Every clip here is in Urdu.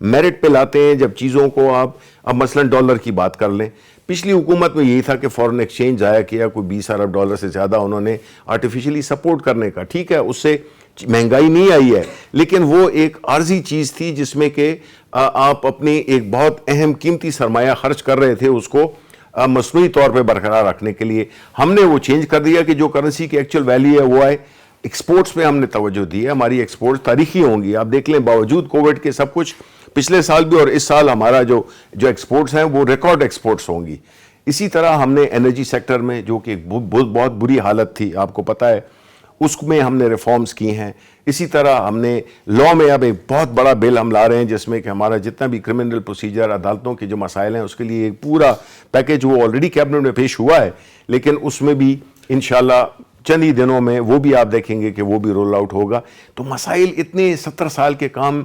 میرٹ پہ لاتے ہیں جب چیزوں کو آپ اب مثلاً ڈالر کی بات کر لیں. پچھلی حکومت میں یہی تھا کہ فورن ایکسچینج ضائع کیا, کوئی 20 ارب ڈالر سے زیادہ انہوں نے آرٹیفیشلی سپورٹ کرنے کا. ٹھیک ہے, اس سے مہنگائی نہیں آئی ہے, لیکن وہ ایک عارضی چیز تھی جس میں کہ آپ اپنی ایک بہت اہم قیمتی سرمایہ خرچ کر رہے تھے اس کو مصنوعی طور پہ برقرار رکھنے کے لیے. ہم نے وہ چینج کر دیا کہ جو کرنسی کی ایکچوئل ویلیو ہے وہ آئے. ایکسپورٹس پہ ہم نے توجہ دی ہے, ہماری ایکسپورٹس تاریخی ہوں گی. آپ دیکھ لیں باوجود کووڈ کے سب کچھ پچھلے سال بھی اور اس سال ہمارا جو ایکسپورٹس ہیں وہ ریکارڈ ایکسپورٹس ہوں گی. اسی طرح ہم نے انرجی سیکٹر میں جو کہ بہت بری حالت تھی آپ کو پتہ ہے, اس میں ہم نے ریفارمز کی ہیں. اسی طرح ہم نے لا میں اب ایک بہت بڑا بل ہم لا رہے ہیں جس میں کہ ہمارا جتنا بھی کرمنل پروسیجر عدالتوں کے جو مسائل ہیں اس کے لیے ایک پورا پیکیج وہ آلریڈی کیبنٹ میں پیش ہوا ہے, لیکن اس میں بھی انشاءاللہ چند ہی دنوں میں وہ بھی آپ دیکھیں گے کہ وہ بھی رول آؤٹ ہوگا. تو مسائل اتنے 70 سال کے کام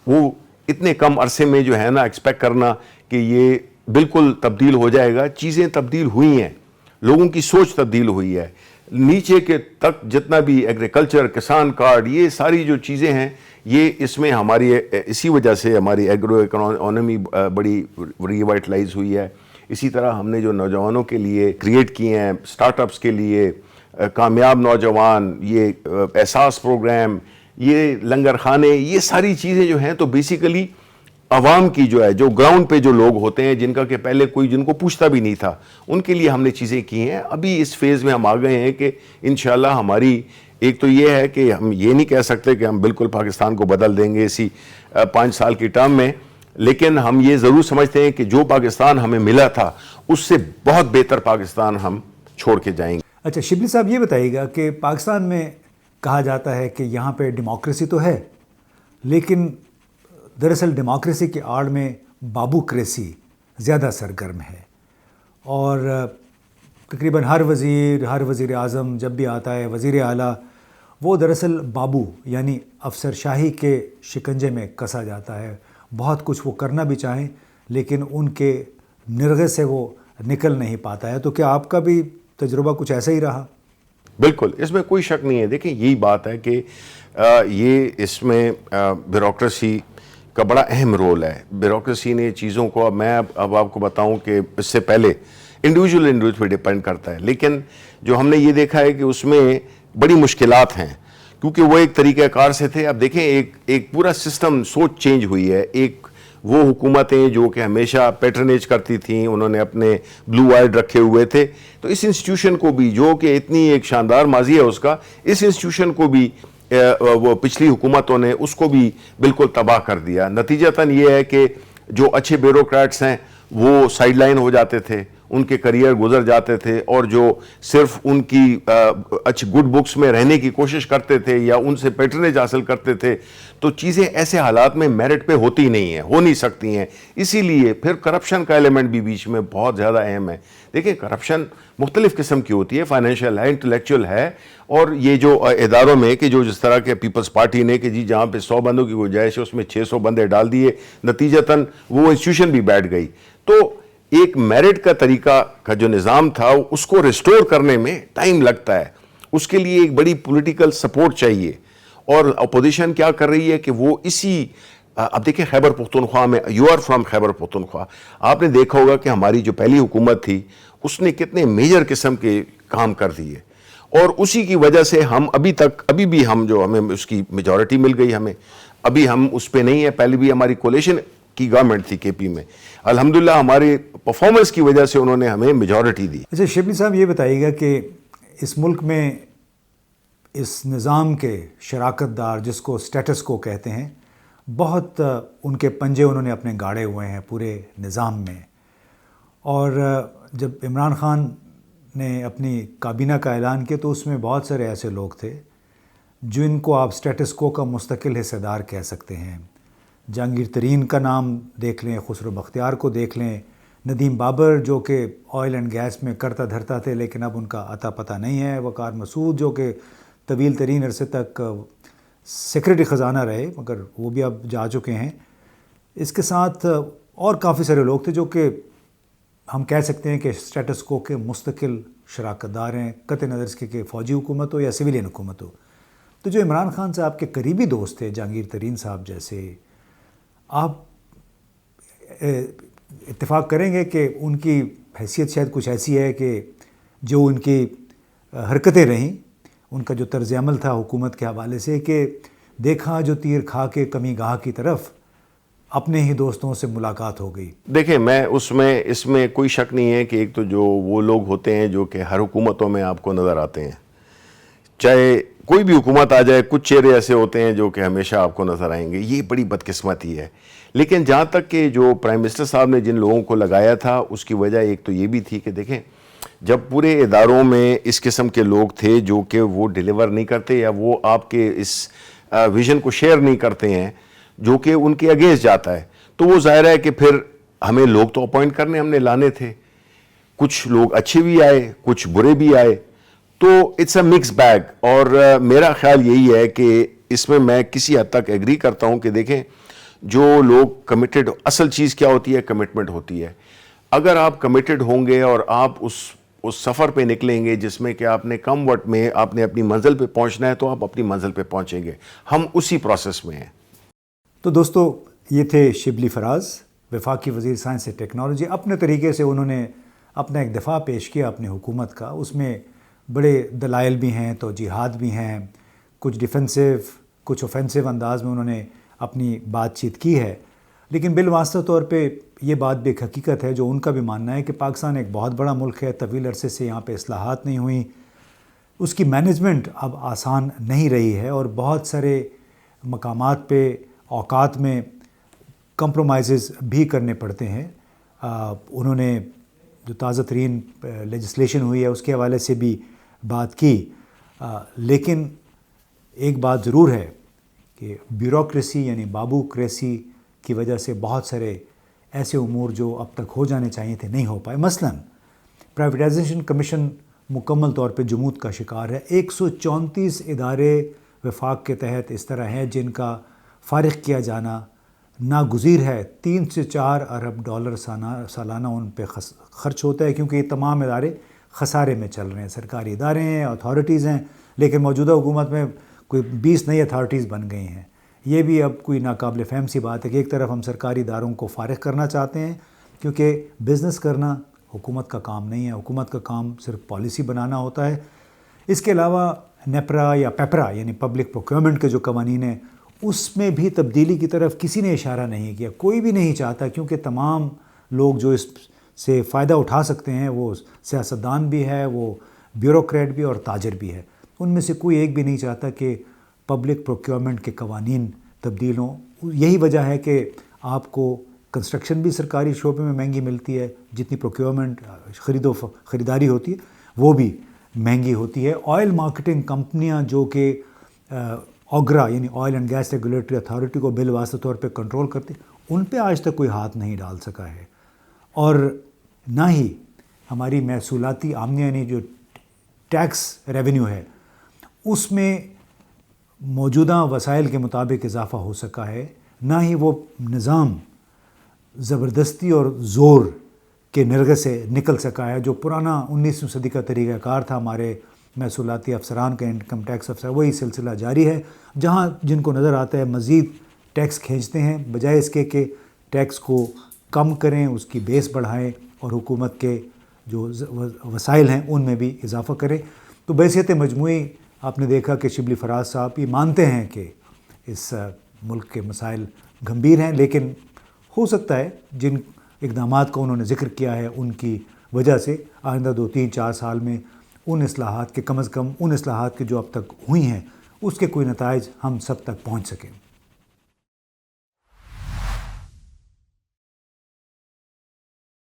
وہ اتنے کم عرصے میں جو ہے نا ایکسپیکٹ کرنا کہ یہ بالکل تبدیل ہو جائے گا. چیزیں تبدیل ہوئی ہیں, لوگوں کی سوچ تبدیل ہوئی ہے. نیچے کے تک جتنا بھی ایگریکلچر, کسان کارڈ, یہ ساری جو چیزیں ہیں یہ اس میں ہماری اسی وجہ سے ہماری ایگرو اکانومی بڑی ریوائٹلائز ہوئی ہے. اسی طرح ہم نے جو نوجوانوں کے لیے کریٹ کیے ہیں سٹارٹ اپس کے لیے کامیاب نوجوان, یہ احساس پروگرام, یہ لنگر خانے, یہ ساری چیزیں جو ہیں تو بیسیکلی عوام کی جو ہے جو گراؤنڈ پہ جو لوگ ہوتے ہیں جن کا کہ پہلے کوئی جن کو پوچھتا بھی نہیں تھا ان کے لیے ہم نے چیزیں کی ہیں. ابھی اس فیز میں ہم آ گئے ہیں کہ انشاءاللہ ہماری ایک تو یہ ہے کہ ہم یہ نہیں کہہ سکتے کہ ہم بالکل پاکستان کو بدل دیں گے اسی 5 سال کی ٹرم میں, لیکن ہم یہ ضرور سمجھتے ہیں کہ جو پاکستان ہمیں ملا تھا اس سے بہت بہتر پاکستان ہم چھوڑ کے جائیں گے. اچھا شبلی صاحب یہ بتائیے گا کہ پاکستان میں کہا جاتا ہے کہ یہاں پہ ڈیموکریسی تو ہے لیکن دراصل ڈیموکریسی کی آڑ میں بابوکریسی زیادہ سرگرم ہے, اور تقریباً ہر وزیر اعظم جب بھی آتا ہے وزیر اعلیٰ وہ دراصل بابو یعنی افسر شاہی کے شکنجے میں کسا جاتا ہے. بہت کچھ وہ کرنا بھی چاہیں لیکن ان کے نرغے سے وہ نکل نہیں پاتا ہے. تو کیا آپ کا بھی تجربہ کچھ ایسا ہی رہا؟ بالکل, اس میں کوئی شک نہیں ہے. دیکھیں یہی بات ہے کہ یہ اس میں بیوروکریسی کا بڑا اہم رول ہے. بیوروکریسی نے چیزوں کو میں اب آپ کو بتاؤں کہ اس سے پہلے انڈیویجول پہ ڈیپینڈ کرتا ہے, لیکن جو ہم نے یہ دیکھا ہے کہ اس میں بڑی مشکلات ہیں کیونکہ وہ ایک طریقہ کار سے تھے. اب دیکھیں ایک پورا سسٹم سوچ چینج ہوئی ہے. ایک وہ حکومتیں جو کہ ہمیشہ پیٹرنیج کرتی تھیں انہوں نے اپنے بلو آئیڈ رکھے ہوئے تھے, تو اس انسٹیٹیوشن کو بھی جو کہ اتنی ایک شاندار ماضی ہے اس کا, اس انسٹیٹیوشن کو بھی وہ پچھلی حکومتوں نے اس کو بھی بالکل تباہ کر دیا. نتیجتاً یہ ہے کہ جو اچھے بیوروکریٹس ہیں وہ سائیڈ لائن ہو جاتے تھے, ان کے کریئر گزر جاتے تھے, اور جو صرف ان کی اچھی گڈ بکس میں رہنے کی کوشش کرتے تھے یا ان سے پیٹرنیج حاصل کرتے تھے, تو چیزیں ایسے حالات میں میرٹ پہ ہوتی نہیں ہیں, ہو نہیں سکتی ہیں. اسی لیے پھر کرپشن کا ایلیمنٹ بھی بیچ میں بہت زیادہ اہم ہے. دیکھیں کرپشن مختلف قسم کی ہوتی ہے, فائنینشیل ہے, انٹلیکچوئل ہے, اور یہ جو اداروں میں کہ جو جس طرح کے پیپلز پارٹی نے کہ جی جہاں پہ 100 بندوں کی گنجائش ہے اس میں 600 بندے ڈال دیے, نتیجتاً وہ انسٹیٹیوشن بھی بیٹھ گئی. تو ایک میرٹ کا طریقہ کا جو نظام تھا اس کو ریسٹور کرنے میں ٹائم لگتا ہے, اس کے لیے ایک بڑی پولیٹیکل سپورٹ چاہیے. اور اپوزیشن کیا کر رہی ہے کہ وہ اسی اب دیکھیں خیبر پختونخوا میں, you are from Khyber Pakhtunkhwa, آپ نے دیکھا ہوگا کہ ہماری جو پہلی حکومت تھی اس نے کتنے میجر قسم کے کام کر دیے, اور اسی کی وجہ سے ہم ابھی بھی ہم جو ہمیں اس کی میجورٹی مل گئی, ہمیں ابھی ہم اس پہ نہیں ہیں. پہلے بھی ہماری کولیشن کی گورنمنٹ تھی کے پی میں, الحمدللہ ہماری پرفارمنس کی وجہ سے انہوں نے ہمیں میجورٹی دی. اچھا شبلی صاحب یہ بتائیے گا کہ اس ملک میں اس نظام کے شراکت دار جس کو سٹیٹس کو کہتے ہیں بہت ان کے پنجے انہوں نے اپنے گاڑے ہوئے ہیں پورے نظام میں, اور جب عمران خان نے اپنی کابینہ کا اعلان کیا تو اس میں بہت سارے ایسے لوگ تھے جن کو آپ سٹیٹس کو کا مستقل حصہ دار کہہ سکتے ہیں. جہانگیر ترین کا نام دیکھ لیں, خسرو بختیار کو دیکھ لیں, ندیم بابر جو کہ آئل اینڈ گیس میں کرتا دھرتا تھے لیکن اب ان کا عطا پتہ نہیں ہے, وقار مسعود جو کہ طویل ترین عرصے تک سیکرٹری خزانہ رہے مگر وہ بھی اب جا چکے ہیں. اس کے ساتھ اور کافی سارے لوگ تھے جو کہ ہم کہہ سکتے ہیں کہ سٹیٹس کو کے مستقل شراکت دار ہیں, قطع نظر اس کے کہ فوجی حکومت ہو یا سویلین حکومت ہو. تو جو عمران خان صاحب کے قریبی دوست تھے جہانگیر ترین صاحب جیسے, آپ اتفاق کریں گے کہ ان کی حیثیت شاید کچھ ایسی ہے کہ جو ان کی حرکتیں رہیں، ان کا جو طرز عمل تھا حکومت کے حوالے سے، کہ دیکھا جو تیر کھا کے کمی گاہ کی طرف، اپنے ہی دوستوں سے ملاقات ہو گئی۔ دیکھیں، اس میں کوئی شک نہیں ہے کہ ایک تو جو وہ لوگ ہوتے ہیں جو کہ ہر حکومتوں میں آپ کو نظر آتے ہیں، چاہے کوئی بھی حکومت آ جائے، کچھ چہرے ایسے ہوتے ہیں جو کہ ہمیشہ آپ کو نظر آئیں گے، یہ بڑی بدقسمتی ہے۔ لیکن جہاں تک کہ جو پرائم منسٹر صاحب نے جن لوگوں کو لگایا تھا، اس کی وجہ ایک تو یہ بھی تھی کہ دیکھیں، جب پورے اداروں میں اس قسم کے لوگ تھے جو کہ وہ ڈیلیور نہیں کرتے یا وہ آپ کے اس ویژن کو شیئر نہیں کرتے ہیں جو کہ ان کے اگینسٹ جاتا ہے، تو وہ ظاہر ہے کہ پھر ہمیں لوگ تو اپوائنٹ کرنے ہم نے لانے تھے، کچھ لوگ اچھے بھی آئے، کچھ برے بھی آئے، تو اٹس اے مکس بیگ۔ اور میرا خیال یہی ہے کہ اس میں کسی حد تک ایگری کرتا ہوں کہ دیکھیں، جو لوگ کمیٹڈ، اصل چیز کیا ہوتی ہے؟ کمٹمنٹ ہوتی ہے۔ اگر آپ کمیٹڈ ہوں گے اور آپ اس سفر پہ نکلیں گے جس میں کہ آپ نے کم وقت میں آپ نے اپنی منزل پہ پہنچنا ہے، تو آپ اپنی منزل پہ پہنچیں گے۔ ہم اسی پروسیس میں ہیں۔ تو دوستو، یہ تھے شبلی فراز، وفاقی وزیر سائنس سے ٹیکنالوجی۔ اپنے طریقے سے انہوں نے اپنا ایک دفاع پیش کیا اپنی حکومت کا، اس میں بڑے دلائل بھی ہیں، توجیہات بھی ہیں، کچھ ڈیفنسو کچھ اوفینسو انداز میں انہوں نے اپنی بات چیت کی ہے، لیکن بالواسطہ طور پہ یہ بات بھی ایک حقیقت ہے جو ان کا بھی ماننا ہے کہ پاکستان ایک بہت بڑا ملک ہے، طویل عرصے سے یہاں پہ اصلاحات نہیں ہوئیں، اس کی مینجمنٹ اب آسان نہیں رہی ہے اور بہت سارے مقامات پہ اوقات میں کمپرومائزز بھی کرنے پڑتے ہیں۔ انہوں نے جو تازہ ترین لیجسلیشن ہوئی ہے اس کے حوالے سے بھی بات کی، لیکن ایک بات ضرور ہے کہ بیوروکریسی یعنی بابوکریسی کی وجہ سے بہت سارے ایسے امور جو اب تک ہو جانے چاہیے تھے نہیں ہو پائے۔ مثلاً پرائیویٹائزیشن کمیشن مکمل طور پہ جمود کا شکار ہے۔ 134 ادارے وفاق کے تحت اس طرح ہیں جن کا فارغ کیا جانا ناگزیر ہے۔ 3 سے 4 ارب ڈالر سالانہ ان پہ خرچ ہوتا ہے، کیونکہ یہ تمام ادارے خسارے میں چل رہے ہیں، سرکاری ادارے ہیں، اتھارٹیز ہیں، لیکن موجودہ حکومت میں کوئی 20 نئی اتھارٹیز بن گئی ہیں۔ یہ بھی اب کوئی ناقابل فہم سی بات ہے کہ ایک طرف ہم سرکاری اداروں کو فارغ کرنا چاہتے ہیں، کیونکہ بزنس کرنا حکومت کا کام نہیں ہے، حکومت کا کام صرف پالیسی بنانا ہوتا ہے۔ اس کے علاوہ نیپرا یا پیپرا یعنی پبلک پروکیورمنٹ کے جو قوانین ہیں، اس میں بھی تبدیلی کی طرف کسی نے اشارہ نہیں کیا، کوئی بھی نہیں چاہتا، کیونکہ تمام لوگ جو اس سے فائدہ اٹھا سکتے ہیں وہ سیاستدان بھی ہے، وہ بیوروکریٹ بھی اور تاجر بھی ہے۔ ان میں سے کوئی ایک بھی نہیں چاہتا کہ پبلک پروکیورمنٹ کے قوانین تبدیل ہوں۔ یہی وجہ ہے کہ آپ کو کنسٹرکشن بھی سرکاری شعبے میں مہنگی ملتی ہے، جتنی پروکیورمنٹ خریداری ہوتی ہے وہ بھی مہنگی ہوتی ہے۔ آئل مارکیٹنگ کمپنیاں جو کہ اوگرا یعنی Oil and Gas Regulatory Authority کو بالواسطہ طور پہ کنٹرول کرتے، ان پہ آج تک کوئی ہاتھ نہیں ڈال سکا ہے، اور نہ ہی ہماری محصولاتی آمدنی یعنی جو ٹیکس ریونیو ہے اس میں موجودہ وسائل کے مطابق اضافہ ہو سکا ہے، نہ ہی وہ نظام زبردستی اور زور کے نرغے سے نکل سکا ہے جو پرانا 19ویں صدی کا طریقہ کار تھا ہمارے محصولاتی افسران کا، انکم ٹیکس افسر، وہی سلسلہ جاری ہے، جہاں جن کو نظر آتا ہے مزید ٹیکس کھینچتے ہیں، بجائے اس کے کہ ٹیکس کو کم کریں، اس کی بیس بڑھائیں اور حکومت کے جو وسائل ہیں ان میں بھی اضافہ کریں۔ تو بحیثیت مجموعی آپ نے دیکھا کہ شبلی فراز صاحب یہ مانتے ہیں کہ اس ملک کے مسائل گھمبیر ہیں، لیکن ہو سکتا ہے جن اقدامات کا انہوں نے ذکر کیا ہے ان کی وجہ سے آئندہ 2 3 4 سال میں ان اصلاحات کے کم از کم ان اصلاحات کے جو اب تک ہوئی ہیں اس کے کوئی نتائج ہم سب تک پہنچ سکیں۔